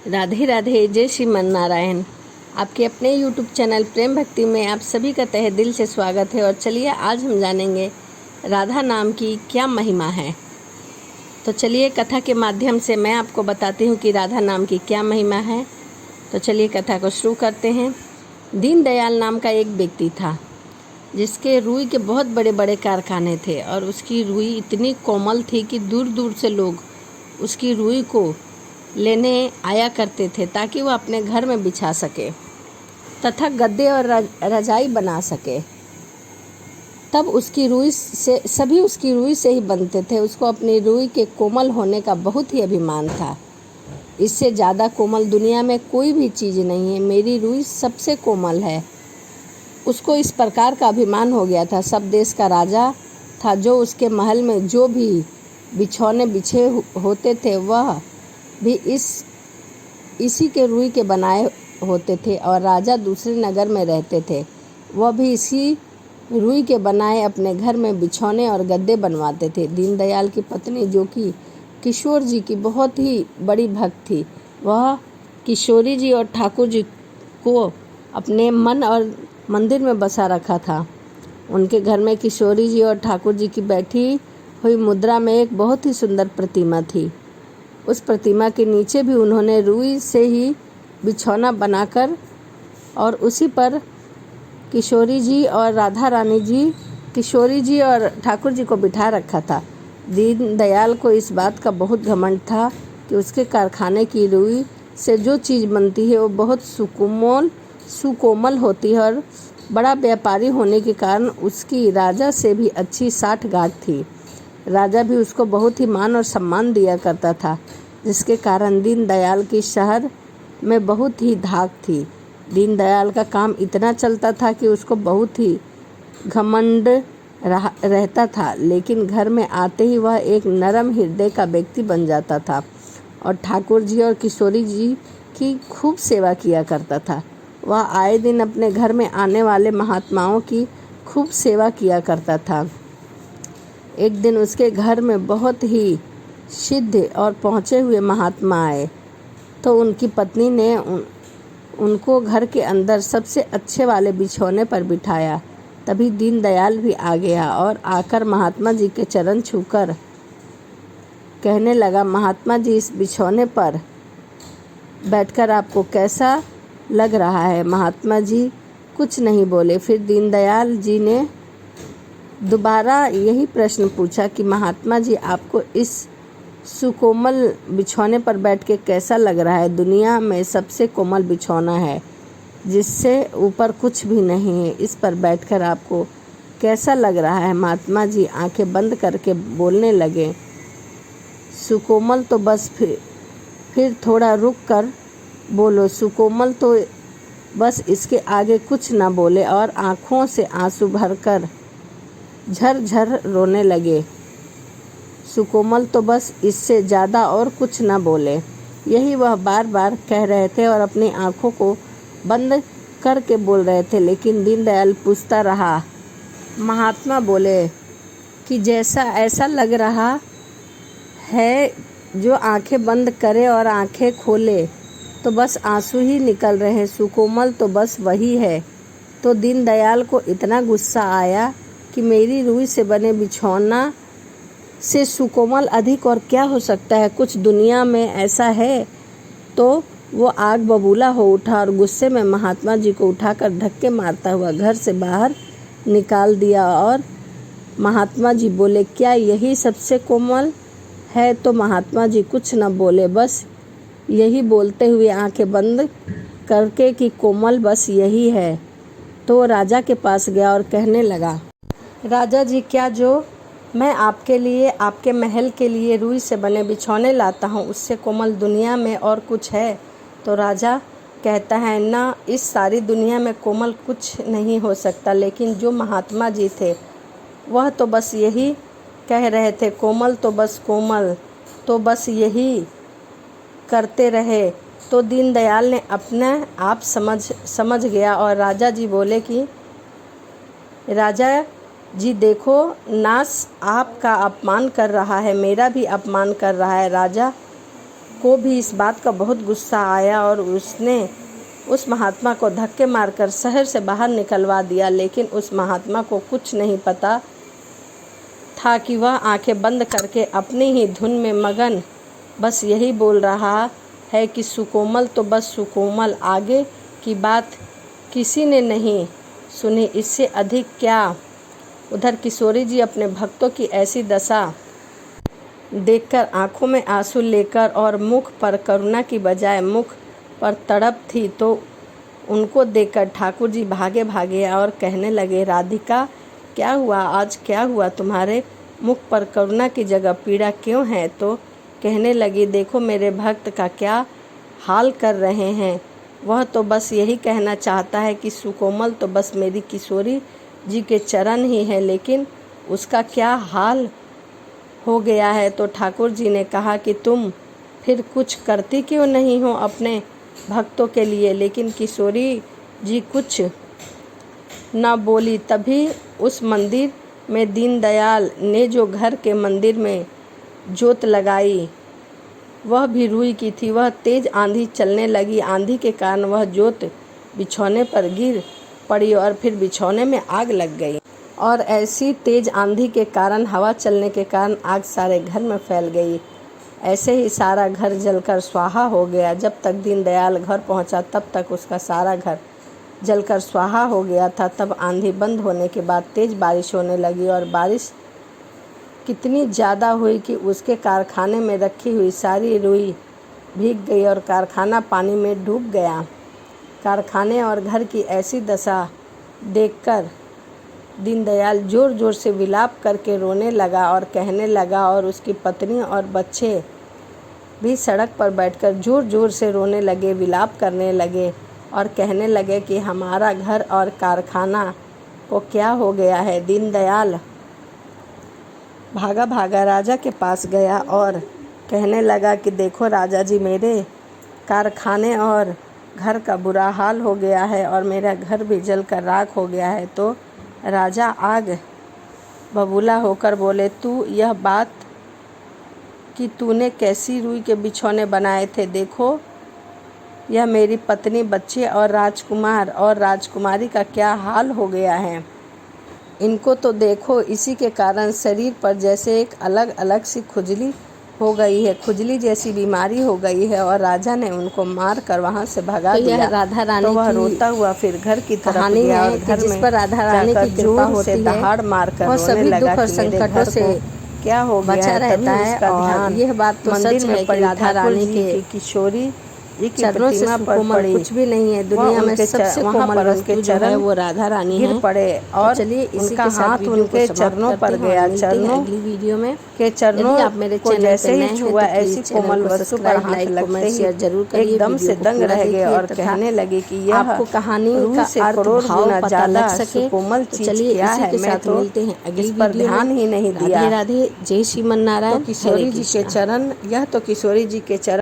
राधे राधे, जय श्रीमन नारायण। आपके अपने YouTube चैनल प्रेम भक्ति में आप सभी का तहे दिल से स्वागत है। और चलिए आज हम जानेंगे राधा नाम की क्या महिमा है। तो चलिए कथा के माध्यम से मैं आपको बताती हूँ कि राधा नाम की क्या महिमा है। तो चलिए कथा को शुरू करते हैं। दीनदयाल नाम का एक व्यक्ति था जिसके रुई के बहुत बड़े बड़े कारखाने थे और उसकी रुई इतनी कोमल थी कि दूर दूर से लोग उसकी रुई को लेने आया करते थे ताकि वह अपने घर में बिछा सके तथा गद्दे और रजाई बना सके। तब उसकी रुई से सभी उसकी रुई से ही बनते थे। उसको अपनी रुई के कोमल होने का बहुत ही अभिमान था। इससे ज़्यादा कोमल दुनिया में कोई भी चीज़ नहीं है, मेरी रुई सबसे कोमल है। उसको इस प्रकार का अभिमान हो गया था। सब देश का राजा था जो उसके महल में जो भी बिछौने बिछे होते थे वह भी इसी के रुई के बनाए होते थे। और राजा दूसरे नगर में रहते थे, वह भी इसी रुई के बनाए अपने घर में बिछौने और गद्दे बनवाते थे। दीनदयाल की पत्नी जो कि किशोर जी की बहुत ही बड़ी भक्त थी, वह किशोरी जी और ठाकुर जी को अपने मन और मंदिर में बसा रखा था। उनके घर में किशोरी जी और ठाकुर जी की बैठी हुई मुद्रा में एक बहुत ही सुंदर प्रतिमा थी। उस प्रतिमा के नीचे भी उन्होंने रुई से ही बिछौना बनाकर और उसी पर किशोरी जी और राधा रानी जी, किशोरी जी और ठाकुर जी को बिठा रखा था। दीनदयाल को इस बात का बहुत घमंड था कि उसके कारखाने की रुई से जो चीज़ बनती है वो बहुत सुकोमल होती है और बड़ा व्यापारी होने के कारण उसकी राजा से भी अच्छी साठगांठ थी। राजा भी उसको बहुत ही मान और सम्मान दिया करता था, जिसके कारण दीनदयाल की शहर में बहुत ही धाक थी। दीनदयाल का काम इतना चलता था कि उसको बहुत ही घमंड रहता था, लेकिन घर में आते ही वह एक नरम हृदय का व्यक्ति बन जाता था और ठाकुर जी और किशोरी जी की खूब सेवा किया करता था। वह आए दिन अपने घर में आने वाले महात्माओं की खूब सेवा किया करता था। एक दिन उसके घर में बहुत ही सिद्ध और पहुँचे हुए महात्मा आए तो उनकी पत्नी ने उनको घर के अंदर सबसे अच्छे वाले बिछौने पर बिठाया। तभी दीनदयाल भी आ गया और आकर महात्मा जी के चरण छूकर कहने लगा, महात्मा जी, इस बिछौने पर बैठकर आपको कैसा लग रहा है? महात्मा जी कुछ नहीं बोले। फिर दीनदयाल जी ने दोबारा यही प्रश्न पूछा कि महात्मा जी, आपको इस सुकोमल बिछौने पर बैठ के कैसा लग रहा है? दुनिया में सबसे कोमल बिछौना है, जिससे ऊपर कुछ भी नहीं है। इस पर बैठकर आपको कैसा लग रहा है? महात्मा जी आंखें बंद करके बोलने लगे, सुकोमल तो बस। फिर थोड़ा रुक कर बोलो, सुकोमल तो बस, इसके आगे कुछ ना बोले और आँखों से आंसू भरकर झरझर रोने लगे। सुकोमल तो बस, इससे ज़्यादा और कुछ ना बोले। यही वह बार बार कह रहे थे और अपनी आँखों को बंद करके बोल रहे थे। लेकिन दीनदयाल पूछता रहा। महात्मा बोले कि जैसा ऐसा लग रहा है, जो आंखें बंद करे और आंखें खोले तो बस आंसू ही निकल रहे हैं। सुकोमल तो बस वही है। तो दीनदयाल को इतना गुस्सा आया कि मेरी रुई से बने बिछौना से सुकोमल अधिक और क्या हो सकता है? कुछ दुनिया में ऐसा है? तो वो आग बबूला हो उठा और गुस्से में महात्मा जी को उठाकर धक्के मारता हुआ घर से बाहर निकाल दिया। और महात्मा जी बोले, क्या यही सबसे कोमल है? तो महात्मा जी कुछ न बोले, बस यही बोलते हुए आंखें बंद करके कि कोमल बस यही है। तो वो राजा के पास गया और कहने लगा, राजा जी, क्या जो मैं आपके लिए, आपके महल के लिए रुई से बने बिछौने लाता हूँ, उससे कोमल दुनिया में और कुछ है? तो राजा कहता है, ना, इस सारी दुनिया में कोमल कुछ नहीं हो सकता। लेकिन जो महात्मा जी थे वह तो बस यही कह रहे थे, कोमल तो बस यही करते रहे। तो दीनदयाल ने अपने आप समझ गया और राजा जी बोले कि राजा जी देखो, नास आपका अपमान कर रहा है, मेरा भी अपमान कर रहा है। राजा को भी इस बात का बहुत गुस्सा आया और उसने उस महात्मा को धक्के मारकर शहर से बाहर निकलवा दिया। लेकिन उस महात्मा को कुछ नहीं पता था कि वह आंखें बंद करके अपनी ही धुन में मगन बस यही बोल रहा है कि सुकोमल तो बस सुकोमल, आगे की बात किसी ने नहीं सुनी, इससे अधिक क्या। उधर किशोरी जी अपने भक्तों की ऐसी दशा देखकर आंखों में आंसू लेकर और मुख पर करुणा की बजाय मुख पर तड़प थी, तो उनको देखकर ठाकुर जी भागे भागे और कहने लगे, राधिका क्या हुआ, आज क्या हुआ, तुम्हारे मुख पर करुणा की जगह पीड़ा क्यों है। तो कहने लगी, देखो मेरे भक्त का क्या हाल कर रहे हैं। वह तो बस यही कहना चाहता है कि सुकोमल तो बस मेरी किशोरी जी के चरण ही है, लेकिन उसका क्या हाल हो गया है। तो ठाकुर जी ने कहा कि तुम फिर कुछ करती क्यों नहीं हो अपने भक्तों के लिए। लेकिन किशोरी जी कुछ न बोली। तभी उस मंदिर में दीनदयाल ने जो घर के मंदिर में जोत लगाई वह भी रुई की थी। वह तेज आंधी चलने लगी। आंधी के कारण वह जोत बिछौने पर गिर पड़ी और फिर बिछौने में आग लग गई। और ऐसी तेज आंधी के कारण, हवा चलने के कारण आग सारे घर में फैल गई। ऐसे ही सारा घर जलकर स्वाहा हो गया। जब तक दीनदयाल घर पहुंचा तब तक उसका सारा घर जलकर स्वाहा हो गया था। तब आंधी बंद होने के बाद तेज बारिश होने लगी और बारिश कितनी ज़्यादा हुई कि उसके कारखाने में रखी हुई सारी रुई भीग गई और कारखाना पानी में डूब गया। कारखाने और घर की ऐसी दशा देखकर दीनदयाल जोर जोर से विलाप करके रोने लगा और कहने लगा, और उसकी पत्नी और बच्चे भी सड़क पर बैठकर जोर जोर से रोने लगे, विलाप करने लगे और कहने लगे कि हमारा घर और कारखाना को क्या हो गया है। दीनदयाल भागा भागा राजा के पास गया और कहने लगा कि देखो राजा जी, मेरे कारखाने और घर का बुरा हाल हो गया है और मेरा घर भी जलकर राख हो गया है। तो राजा आग बबूला होकर बोले, तू यह बात कि तूने कैसी रुई के बिछौने बनाए थे, देखो यह मेरी पत्नी, बच्चे और राजकुमार और राजकुमारी का क्या हाल हो गया है। इनको तो देखो, इसी के कारण शरीर पर जैसे एक अलग अलग सी खुजली हो गई है, खुजली जैसी बीमारी हो गई है। और राजा ने उनको मार कर वहाँ से भगा दिया। यह राधा रानी तो वह की रोता हुआ फिर घर की तरफ कहानी गया है और कि घर जिस में पर राधा रानी की कृपा जोर होती से है दहाड़ मार कर और रोने सभी लगा दुख और कि मेरे संकटों घर से को क्या हो गया बचा है। रहता तभी है। उसका और ध्यान यह बात तो मंदिर सच में है कि पड़ी राधा ठाकुर रानी जी के की किशोरी जी की चरणों से प्रतिमा पर सुकोमल पड़ी। कुछ भी नहीं है। दुनिया में सबसे वहाँ कोमल पर वस्तु उसके जो है चरण वो राधा रानी गिर है। पड़े तो और चलिए इसी उनका के साथ हाथ वीडियो को उनके समाप्त चरणों करते पर हैं और गया। मिलते हैं चरणों अगली वीडियो में। के चरणों यदि आप मेरे को चैनल जैसे पर ही नए हैं छुआ, तो ऐसी प्लीज़ चैनल कोमल को वस्तु पर सब्सक्राइब, हाथ लाइक, लगते कमेंट, ही शेयर जरूर करिए। एकदम वीडियो से को दंग पूरा रह गए देखिए और तथा कहने लगे कि यह आपको कहानी रूह का से अर्थ करोड़ भाव गुना पता ज्यादा लग सके। सुकोमल तो चीज चलिए क्या इसी है। के मैं साथ तो मिलते हैं अगली इस पर वीडियो ध्यान में। ही नहीं राधे दिया। राधे, जय श्रीमन तो नारायण, हरे किशोरी जी के कृष्णा। चरण, यह तो किशोरी जी के चरण